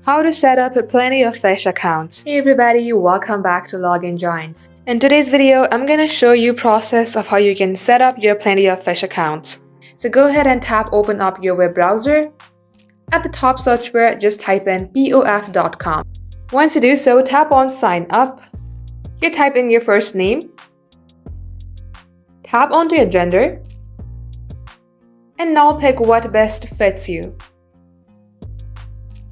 How to set up a Plenty of Fish account. Hey everybody, welcome back to Login Joins. In today's video, I'm gonna show you process of how you can set up your Plenty of Fish account. So go ahead and open up your web browser. At the top search bar, just type in POF.com. Once you do so, tap on sign up. You type in your first name. Tap onto your gender. And now pick what best fits you.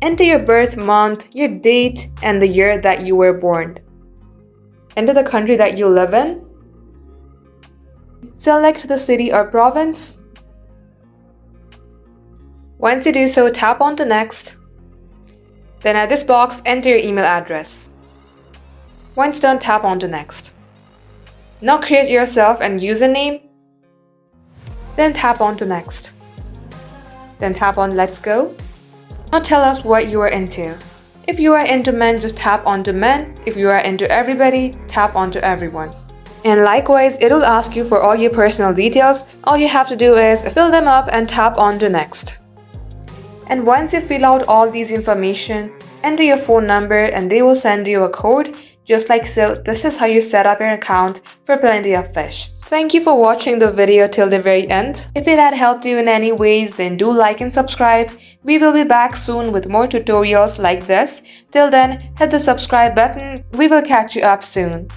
Enter your birth month, your date, and the year that you were born. Enter the country that you live in. Select the city or province. Once you do so, tap on to next. Then at this box, enter your email address. Once done, tap on to next. Now create yourself a username. Then tap on to next. Then tap on let's go. Now tell us what you are into. If you are into men, just tap onto men. If you are into everybody, tap onto everyone. And likewise, it will ask you for all your personal details. All you have to do is fill them up and tap on to next. And once you fill out all these information, enter your phone number and they will send you a code. Just like so, this is how you set up your account for Plenty of Fish. Thank you for watching the video till the very end. If it had helped you in any ways, then do like and subscribe. We will be back soon with more tutorials like this. Till then, hit the subscribe button. We will catch you up soon.